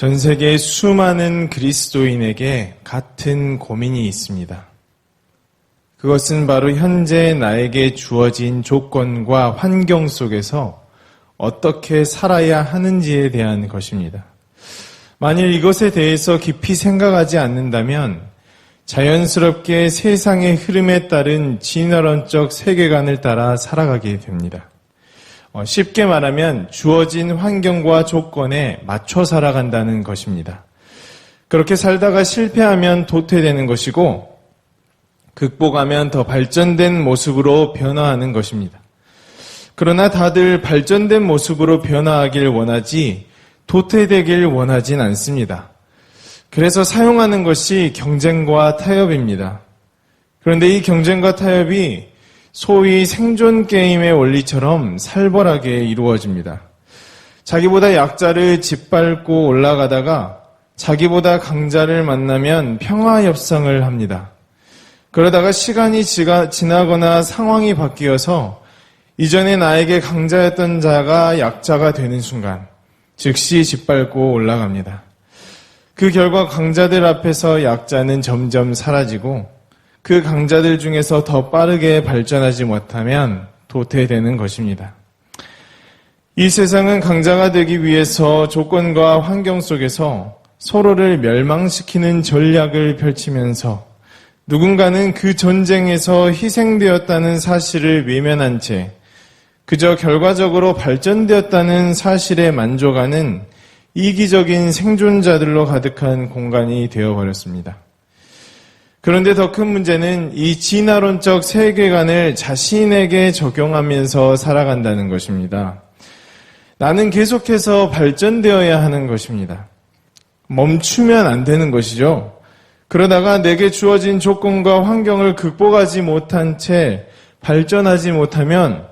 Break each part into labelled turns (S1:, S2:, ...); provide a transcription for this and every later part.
S1: 전 세계 수많은 그리스도인에게 같은 고민이 있습니다. 그것은 바로 현재 나에게 주어진 조건과 환경 속에서 어떻게 살아야 하는지에 대한 것입니다. 만일 이것에 대해서 깊이 생각하지 않는다면 자연스럽게 세상의 흐름에 따른 진화론적 세계관을 따라 살아가게 됩니다. 쉽게 말하면 주어진 환경과 조건에 맞춰 살아간다는 것입니다. 그렇게 살다가 실패하면 도태되는 것이고 극복하면 더 발전된 모습으로 변화하는 것입니다. 그러나 다들 발전된 모습으로 변화하길 원하지 도태되길 원하진 않습니다. 그래서 사용하는 것이 경쟁과 타협입니다. 그런데 이 경쟁과 타협이 소위 생존 게임의 원리처럼 살벌하게 이루어집니다. 자기보다 약자를 짓밟고 올라가다가 자기보다 강자를 만나면 평화 협상을 합니다. 그러다가 시간이 지나거나 상황이 바뀌어서 이전에 나에게 강자였던 자가 약자가 되는 순간 즉시 짓밟고 올라갑니다. 그 결과 강자들 앞에서 약자는 점점 사라지고 그 강자들 중에서 더 빠르게 발전하지 못하면 도태되는 것입니다. 이 세상은 강자가 되기 위해서 조건과 환경 속에서 서로를 멸망시키는 전략을 펼치면서 누군가는 그 전쟁에서 희생되었다는 사실을 외면한 채 그저 결과적으로 발전되었다는 사실에 만족하는 이기적인 생존자들로 가득한 공간이 되어버렸습니다. 그런데 더 큰 문제는 이 진화론적 세계관을 자신에게 적용하면서 살아간다는 것입니다. 나는 계속해서 발전되어야 하는 것입니다. 멈추면 안 되는 것이죠. 그러다가 내게 주어진 조건과 환경을 극복하지 못한 채 발전하지 못하면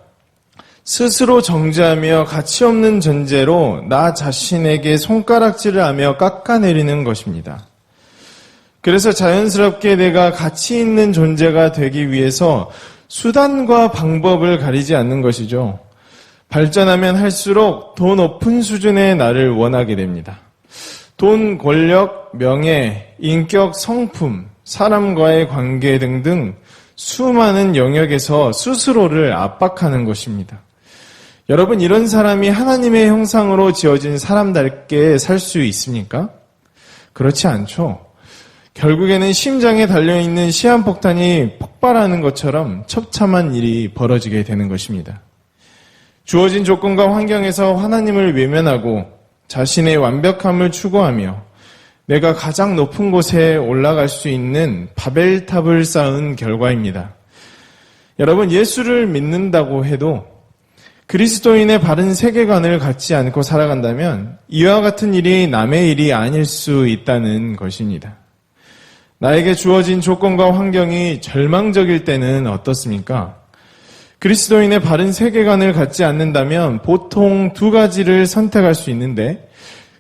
S1: 스스로 정죄하며 가치 없는 존재로 나 자신에게 손가락질을 하며 깎아내리는 것입니다. 그래서 자연스럽게 내가 가치 있는 존재가 되기 위해서 수단과 방법을 가리지 않는 것이죠. 발전하면 할수록 더 높은 수준의 나를 원하게 됩니다. 돈, 권력, 명예, 인격, 성품, 사람과의 관계 등등 수많은 영역에서 스스로를 압박하는 것입니다. 여러분, 이런 사람이 하나님의 형상으로 지어진 사람답게 살 수 있습니까? 그렇지 않죠. 결국에는 심장에 달려있는 시한폭탄이 폭발하는 것처럼 처참한 일이 벌어지게 되는 것입니다. 주어진 조건과 환경에서 하나님을 외면하고 자신의 완벽함을 추구하며 내가 가장 높은 곳에 올라갈 수 있는 바벨탑을 쌓은 결과입니다. 여러분, 예수를 믿는다고 해도 그리스도인의 바른 세계관을 갖지 않고 살아간다면 이와 같은 일이 남의 일이 아닐 수 있다는 것입니다. 나에게 주어진 조건과 환경이 절망적일 때는 어떻습니까? 그리스도인의 바른 세계관을 갖지 않는다면 보통 두 가지를 선택할 수 있는데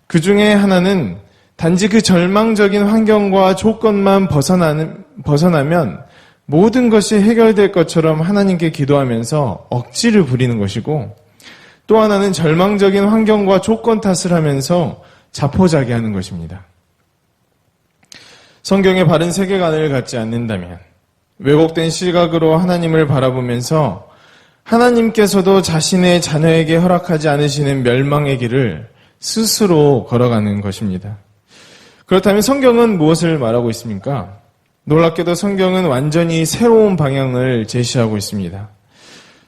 S1: 그 중에 하나는 단지 그 절망적인 환경과 조건만 벗어나면 모든 것이 해결될 것처럼 하나님께 기도하면서 억지를 부리는 것이고 또 하나는 절망적인 환경과 조건 탓을 하면서 자포자기하는 것입니다. 성경의 바른 세계관을 갖지 않는다면 왜곡된 시각으로 하나님을 바라보면서 하나님께서도 자신의 자녀에게 허락하지 않으시는 멸망의 길을 스스로 걸어가는 것입니다. 그렇다면 성경은 무엇을 말하고 있습니까? 놀랍게도 성경은 완전히 새로운 방향을 제시하고 있습니다.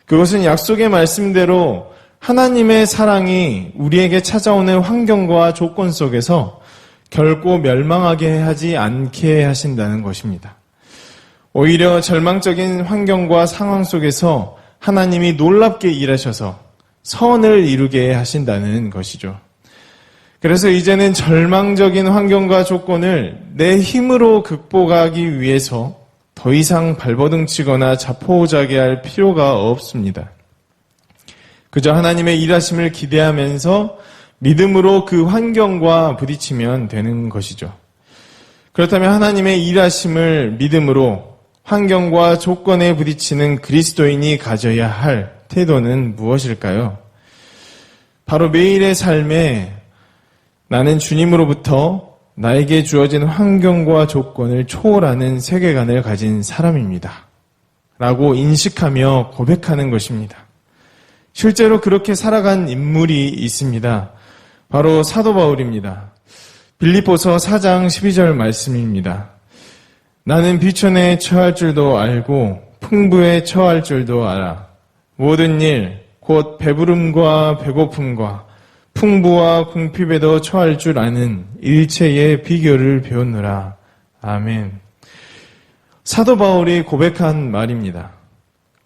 S1: 그것은 약속의 말씀대로 하나님의 사랑이 우리에게 찾아오는 환경과 조건 속에서 결코 멸망하게 하지 않게 하신다는 것입니다. 오히려 절망적인 환경과 상황 속에서 하나님이 놀랍게 일하셔서 선을 이루게 하신다는 것이죠. 그래서 이제는 절망적인 환경과 조건을 내 힘으로 극복하기 위해서 더 이상 발버둥 치거나 자포자기할 필요가 없습니다. 그저 하나님의 일하심을 기대하면서 믿음으로 그 환경과 부딪히면 되는 것이죠. 그렇다면 하나님의 일하심을 믿음으로 환경과 조건에 부딪히는 그리스도인이 가져야 할 태도는 무엇일까요? 바로 매일의 삶에 나는 주님으로부터 나에게 주어진 환경과 조건을 초월하는 세계관을 가진 사람입니다. 라고 인식하며 고백하는 것입니다. 실제로 그렇게 살아간 인물이 있습니다. 바로 사도 바울입니다. 빌립보서 4장 12절 말씀입니다. 나는 비천에 처할 줄도 알고 풍부에 처할 줄도 알아. 모든 일, 곧 배부름과 배고픔과 풍부와 궁핍에도 처할 줄 아는 일체의 비결을 배웠노라. 아멘. 사도 바울이 고백한 말입니다.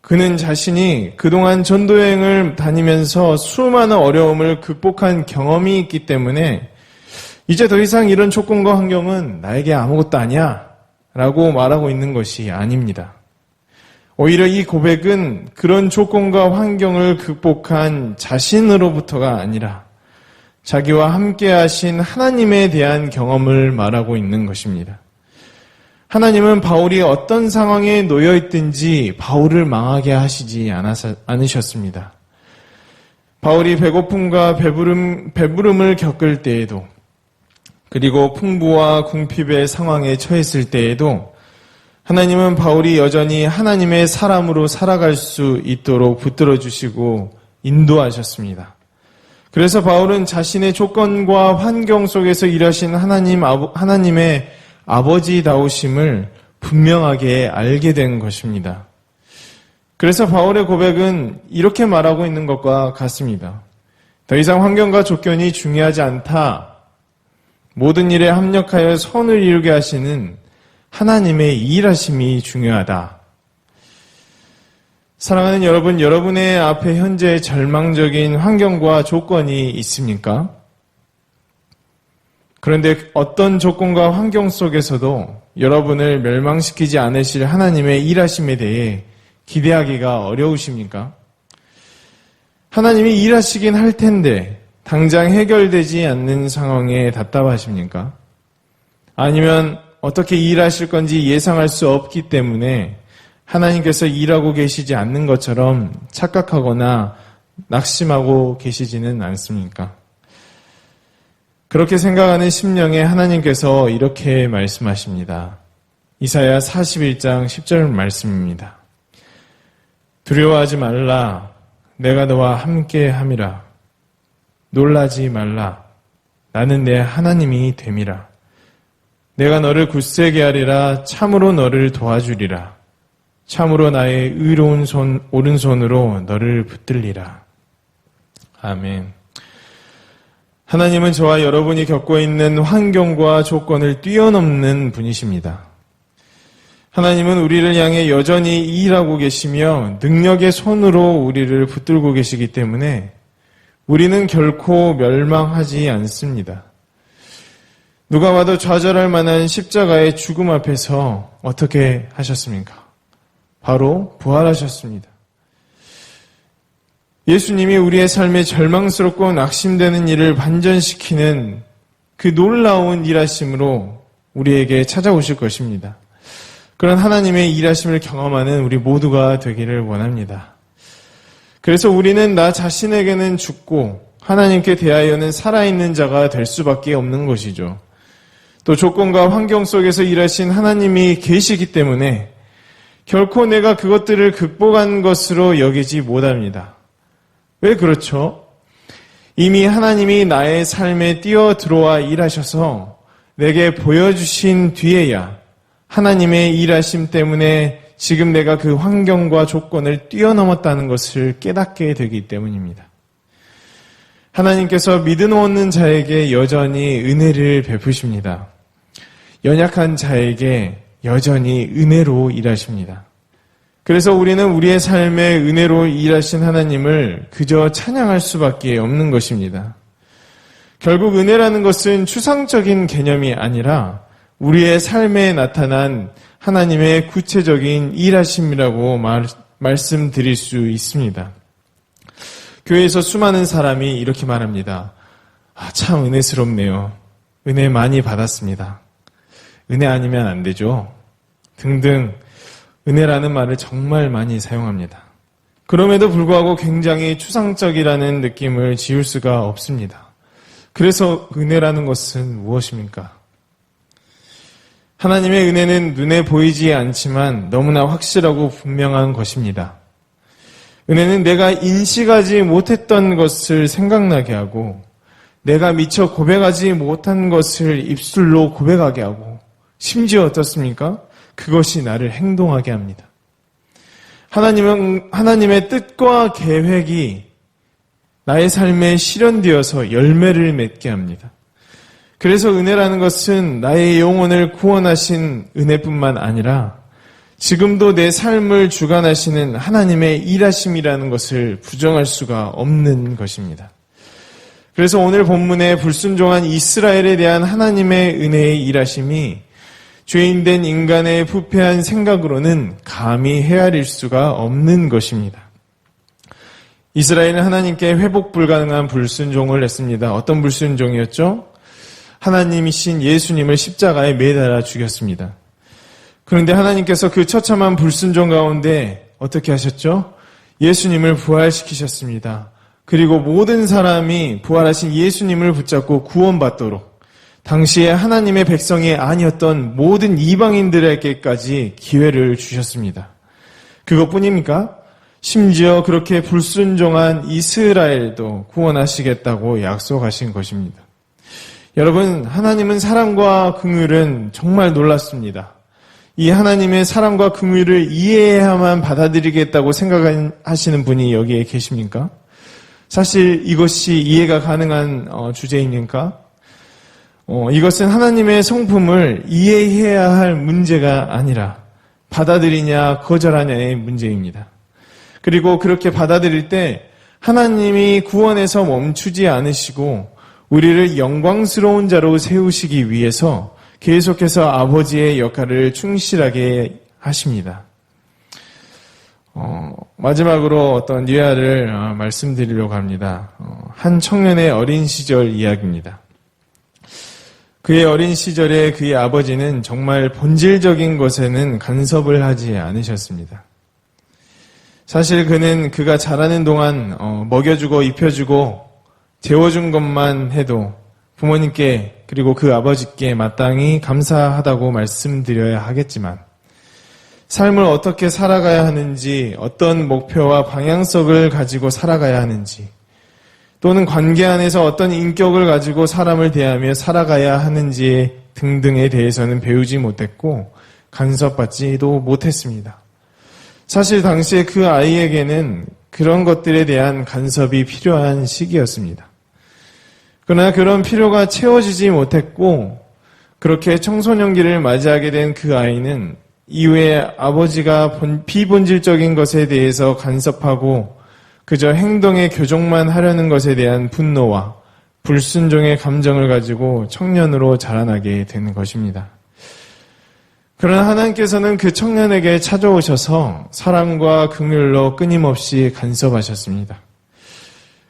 S1: 그는 자신이 그동안 전도여행을 다니면서 수많은 어려움을 극복한 경험이 있기 때문에 이제 더 이상 이런 조건과 환경은 나에게 아무것도 아니야 라고 말하고 있는 것이 아닙니다. 오히려 이 고백은 그런 조건과 환경을 극복한 자신으로부터가 아니라 자기와 함께 하신 하나님에 대한 경험을 말하고 있는 것입니다. 하나님은 바울이 어떤 상황에 놓여 있든지 바울을 망하게 하시지 않으셨습니다. 바울이 배고픔과 배부름을 겪을 때에도 그리고 풍부와 궁핍의 상황에 처했을 때에도 하나님은 바울이 여전히 하나님의 사람으로 살아갈 수 있도록 붙들어 주시고 인도하셨습니다. 그래서 바울은 자신의 조건과 환경 속에서 일하신 하나님의 아버지다우심을 분명하게 알게 된 것입니다. 그래서 바울의 고백은 이렇게 말하고 있는 것과 같습니다. 더 이상 환경과 조건이 중요하지 않다. 모든 일에 합력하여 선을 이루게 하시는 하나님의 일하심이 중요하다. 사랑하는 여러분, 여러분의 앞에 현재 절망적인 환경과 조건이 있습니까? 그런데 어떤 조건과 환경 속에서도 여러분을 멸망시키지 않으실 하나님의 일하심에 대해 기대하기가 어려우십니까? 하나님이 일하시긴 할 텐데 당장 해결되지 않는 상황에 답답하십니까? 아니면 어떻게 일하실 건지 예상할 수 없기 때문에 하나님께서 일하고 계시지 않는 것처럼 착각하거나 낙심하고 계시지는 않습니까? 그렇게 생각하는 심령에 하나님께서 이렇게 말씀하십니다. 이사야 41장 10절 말씀입니다. 두려워하지 말라. 내가 너와 함께 함이라. 놀라지 말라. 나는 내 하나님이 됨이라. 내가 너를 굳세게 하리라. 참으로 너를 도와주리라. 참으로 나의 의로운 오른손으로 너를 붙들리라. 아멘. 하나님은 저와 여러분이 겪고 있는 환경과 조건을 뛰어넘는 분이십니다. 하나님은 우리를 향해 여전히 일하고 계시며 능력의 손으로 우리를 붙들고 계시기 때문에 우리는 결코 멸망하지 않습니다. 누가 봐도 좌절할 만한 십자가의 죽음 앞에서 어떻게 하셨습니까? 바로 부활하셨습니다. 예수님이 우리의 삶에 절망스럽고 낙심되는 일을 반전시키는 그 놀라운 일하심으로 우리에게 찾아오실 것입니다. 그런 하나님의 일하심을 경험하는 우리 모두가 되기를 원합니다. 그래서 우리는 나 자신에게는 죽고 하나님께 대하여는 살아있는 자가 될 수밖에 없는 것이죠. 또 조건과 환경 속에서 일하신 하나님이 계시기 때문에 결코 내가 그것들을 극복한 것으로 여기지 못합니다. 왜 그렇죠? 이미 하나님이 나의 삶에 뛰어들어와 일하셔서 내게 보여주신 뒤에야 하나님의 일하심 때문에 지금 내가 그 환경과 조건을 뛰어넘었다는 것을 깨닫게 되기 때문입니다. 하나님께서 믿음 없는 자에게 여전히 은혜를 베푸십니다. 연약한 자에게 여전히 은혜로 일하십니다. 그래서 우리는 우리의 삶에 은혜로 일하신 하나님을 그저 찬양할 수밖에 없는 것입니다. 결국 은혜라는 것은 추상적인 개념이 아니라 우리의 삶에 나타난 하나님의 구체적인 일하심이라고 말씀드릴 수 있습니다. 교회에서 수많은 사람이 이렇게 말합니다. 참 은혜스럽네요. 은혜 많이 받았습니다. 은혜 아니면 안 되죠. 등등 은혜라는 말을 정말 많이 사용합니다. 그럼에도 불구하고 굉장히 추상적이라는 느낌을 지울 수가 없습니다. 그래서 은혜라는 것은 무엇입니까? 하나님의 은혜는 눈에 보이지 않지만 너무나 확실하고 분명한 것입니다. 은혜는 내가 인식하지 못했던 것을 생각나게 하고 내가 미처 고백하지 못한 것을 입술로 고백하게 하고 심지어 어떻습니까? 그것이 나를 행동하게 합니다. 하나님의 뜻과 계획이 나의 삶에 실현되어서 열매를 맺게 합니다. 그래서 은혜라는 것은 나의 영혼을 구원하신 은혜뿐만 아니라 지금도 내 삶을 주관하시는 하나님의 일하심이라는 것을 부정할 수가 없는 것입니다. 그래서 오늘 본문에 불순종한 이스라엘에 대한 하나님의 은혜의 일하심이 죄인된 인간의 부패한 생각으로는 감히 헤아릴 수가 없는 것입니다. 이스라엘은 하나님께 회복 불가능한 불순종을 했습니다. 어떤 불순종이었죠? 하나님이신 예수님을 십자가에 매달아 죽였습니다. 그런데 하나님께서 그 처참한 불순종 가운데 어떻게 하셨죠? 예수님을 부활시키셨습니다. 그리고 모든 사람이 부활하신 예수님을 붙잡고 구원받도록 당시에 하나님의 백성이 아니었던 모든 이방인들에게까지 기회를 주셨습니다. 그것뿐입니까? 심지어 그렇게 불순종한 이스라엘도 구원하시겠다고 약속하신 것입니다. 여러분, 하나님은 사랑과 긍휼은 정말 놀랍습니다. 이 하나님의 사랑과 긍휼을 이해해야만 받아들이겠다고 생각하시는 분이 여기에 계십니까? 사실 이것이 이해가 가능한 주제입니까? 이것은 하나님의 성품을 이해해야 할 문제가 아니라 받아들이냐 거절하냐의 문제입니다. 그리고 그렇게 받아들일 때 하나님이 구원에서 멈추지 않으시고 우리를 영광스러운 자로 세우시기 위해서 계속해서 아버지의 역할을 충실하게 하십니다. 마지막으로 어떤 예화를 말씀드리려고 합니다. 한 청년의 어린 시절 이야기입니다. 그의 어린 시절에 그의 아버지는 정말 본질적인 것에는 간섭을 하지 않으셨습니다. 사실 그는 그가 자라는 동안 먹여주고 입혀주고 재워준 것만 해도 부모님께 그리고 그 아버지께 마땅히 감사하다고 말씀드려야 하겠지만 삶을 어떻게 살아가야 하는지, 어떤 목표와 방향성을 가지고 살아가야 하는지, 또는 관계 안에서 어떤 인격을 가지고 사람을 대하며 살아가야 하는지 등등에 대해서는 배우지 못했고 간섭받지도 못했습니다. 사실 당시에 그 아이에게는 그런 것들에 대한 간섭이 필요한 시기였습니다. 그러나 그런 필요가 채워지지 못했고 그렇게 청소년기를 맞이하게 된 그 아이는 이후에 아버지가 비본질적인 것에 대해서 간섭하고 그저 행동의 교정만 하려는 것에 대한 분노와 불순종의 감정을 가지고 청년으로 자라나게 되는 것입니다. 그러나 하나님께서는 그 청년에게 찾아오셔서 사랑과 긍휼로 끊임없이 간섭하셨습니다.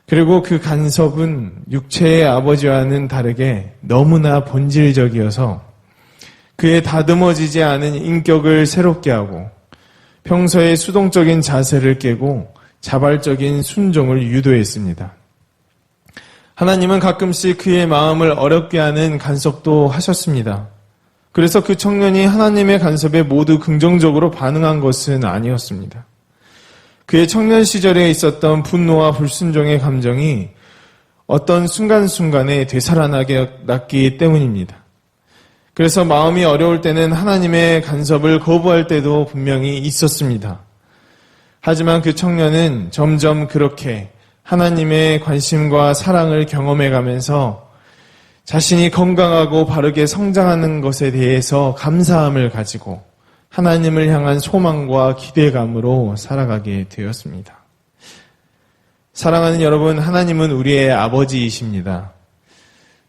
S1: 그리고 그 간섭은 육체의 아버지와는 다르게 너무나 본질적이어서 그의 다듬어지지 않은 인격을 새롭게 하고 평소의 수동적인 자세를 깨고 자발적인 순종을 유도했습니다. 하나님은 가끔씩 그의 마음을 어렵게 하는 간섭도 하셨습니다. 그래서 그 청년이 하나님의 간섭에 모두 긍정적으로 반응한 것은 아니었습니다. 그의 청년 시절에 있었던 분노와 불순종의 감정이 어떤 순간순간에 되살아나게 났기 때문입니다. 그래서 마음이 어려울 때는 하나님의 간섭을 거부할 때도 분명히 있었습니다. 하지만 그 청년은 점점 그렇게 하나님의 관심과 사랑을 경험해가면서 자신이 건강하고 바르게 성장하는 것에 대해서 감사함을 가지고 하나님을 향한 소망과 기대감으로 살아가게 되었습니다. 사랑하는 여러분, 하나님은 우리의 아버지이십니다.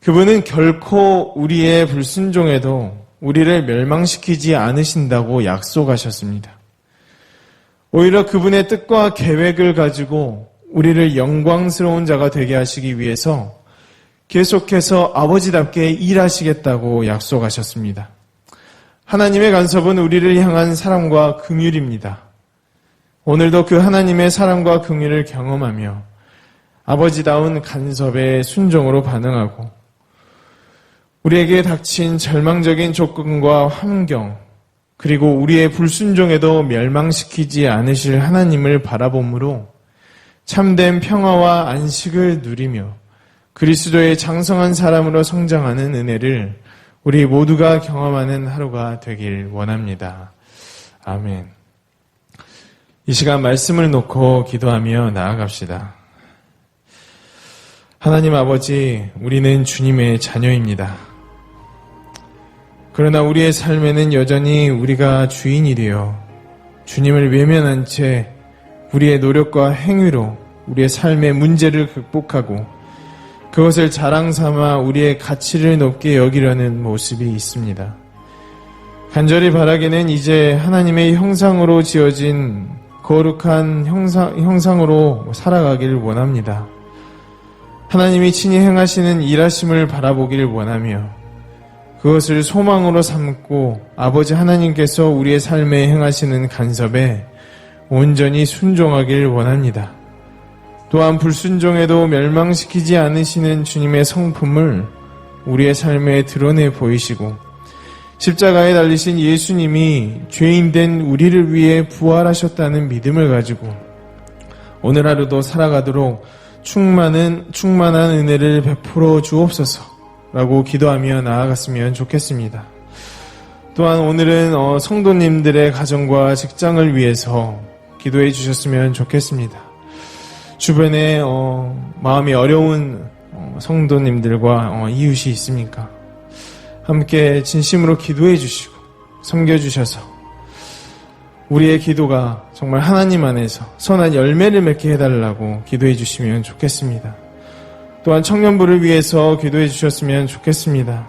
S1: 그분은 결코 우리의 불순종에도 우리를 멸망시키지 않으신다고 약속하셨습니다. 오히려 그분의 뜻과 계획을 가지고 우리를 영광스러운 자가 되게 하시기 위해서 계속해서 아버지답게 일하시겠다고 약속하셨습니다. 하나님의 간섭은 우리를 향한 사랑과 긍휼입니다. 오늘도 그 하나님의 사랑과 긍휼을 경험하며 아버지다운 간섭에 순종으로 반응하고 우리에게 닥친 절망적인 조건과 환경 그리고 우리의 불순종에도 멸망시키지 않으실 하나님을 바라봄으로 참된 평화와 안식을 누리며 그리스도의 장성한 사람으로 성장하는 은혜를 우리 모두가 경험하는 하루가 되길 원합니다. 아멘. 이 시간 말씀을 놓고 기도하며 나아갑시다. 하나님 아버지, 우리는 주님의 자녀입니다. 그러나 우리의 삶에는 여전히 우리가 주인이 되어 주님을 외면한 채 우리의 노력과 행위로 우리의 삶의 문제를 극복하고 그것을 자랑 삼아 우리의 가치를 높게 여기려는 모습이 있습니다. 간절히 바라기는 이제 하나님의 형상으로 지어진 거룩한 형상으로 살아가기를 원합니다. 하나님이 친히 행하시는 일하심을 바라보기를 원하며 그것을 소망으로 삼고 아버지 하나님께서 우리의 삶에 행하시는 간섭에 온전히 순종하기를 원합니다. 또한 불순종에도 멸망시키지 않으시는 주님의 성품을 우리의 삶에 드러내 보이시고 십자가에 달리신 예수님이 죄인된 우리를 위해 부활하셨다는 믿음을 가지고 오늘 하루도 살아가도록 충만한 은혜를 베풀어 주옵소서라고 기도하며 나아갔으면 좋겠습니다. 또한 오늘은 성도님들의 가정과 직장을 위해서 기도해 주셨으면 좋겠습니다. 주변에 마음이 어려운 성도님들과 이웃이 있습니까? 함께 진심으로 기도해 주시고 섬겨 주셔서 우리의 기도가 정말 하나님 안에서 선한 열매를 맺게 해달라고 기도해 주시면 좋겠습니다. 또한 청년부를 위해서 기도해 주셨으면 좋겠습니다.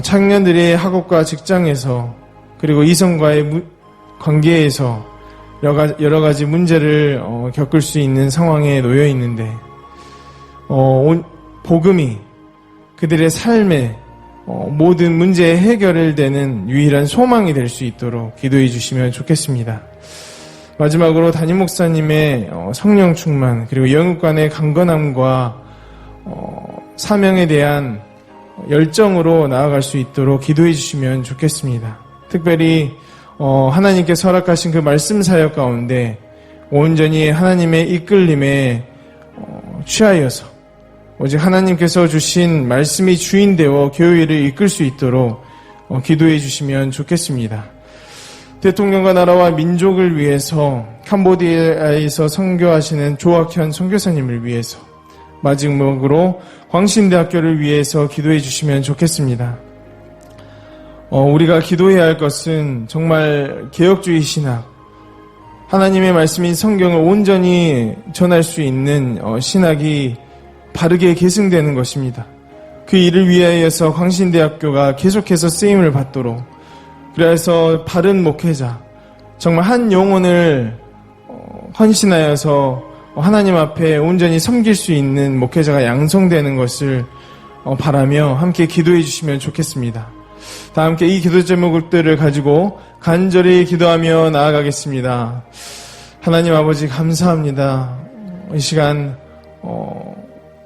S1: 청년들이 학업과 직장에서 그리고 이성과의 관계에서 여러 가지 문제를 겪을 수 있는 상황에 놓여 있는데 복음이 그들의 삶에 모든 문제의 해결을 되는 유일한 소망이 될 수 있도록 기도해 주시면 좋겠습니다. 마지막으로 담임 목사님의 성령 충만 그리고 영육간의 강건함과 사명에 대한 열정으로 나아갈 수 있도록 기도해 주시면 좋겠습니다. 특별히 하나님께서 허락하신 그 말씀 사역 가운데 온전히 하나님의 이끌림에 취하여서 오직 하나님께서 주신 말씀이 주인되어 교회를 이끌 수 있도록 기도해 주시면 좋겠습니다. 대통령과 나라와 민족을 위해서 캄보디아에서 선교하시는 조학현 선교사님을 위해서 마지막으로 광신대학교를 위해서 기도해 주시면 좋겠습니다. 우리가 기도해야 할 것은 정말 개혁주의 신학, 하나님의 말씀인 성경을 온전히 전할 수 있는 신학이 바르게 계승되는 것입니다. 그 일을 위하여서 광신대학교가 계속해서 쓰임을 받도록 그래서 바른 목회자, 정말 한 영혼을 헌신하여서 하나님 앞에 온전히 섬길 수 있는 목회자가 양성되는 것을 바라며 함께 기도해 주시면 좋겠습니다. 다 함께 이 기도 제목들을 가지고 간절히 기도하며 나아가겠습니다. 하나님 아버지 감사합니다. 이 시간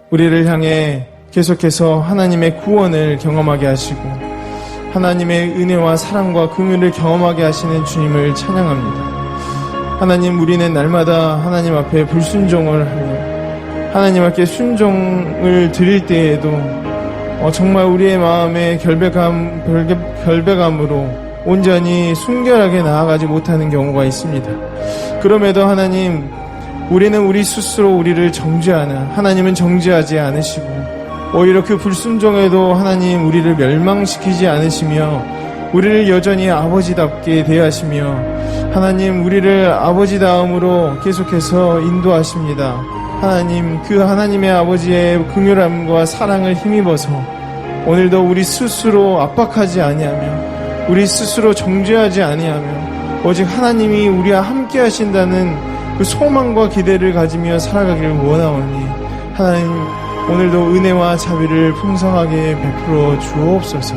S1: 우리를 향해 계속해서 하나님의 구원을 경험하게 하시고 하나님의 은혜와 사랑과 긍휼을 경험하게 하시는 주님을 찬양합니다. 하나님, 우리는 날마다 하나님 앞에 불순종을 하며 하나님 앞에 순종을 드릴 때에도 정말 우리의 마음에 결백함으로 온전히 순결하게 나아가지 못하는 경우가 있습니다. 그럼에도 하나님, 우리는 우리 스스로 우리를 정죄하는 하나님은 정죄하지 않으시고 오히려 그 불순종에도 하나님 우리를 멸망시키지 않으시며 우리를 여전히 아버지답게 대하시며 하나님 우리를 아버지다움으로 계속해서 인도하십니다. 하나님, 그 하나님의 아버지의 긍휼함과 사랑을 힘입어서 오늘도 우리 스스로 압박하지 아니하며 우리 스스로 정죄하지 아니하며 오직 하나님이 우리와 함께 하신다는 그 소망과 기대를 가지며 살아가기를 원하오니 하나님 오늘도 은혜와 자비를 풍성하게 베풀어 주옵소서.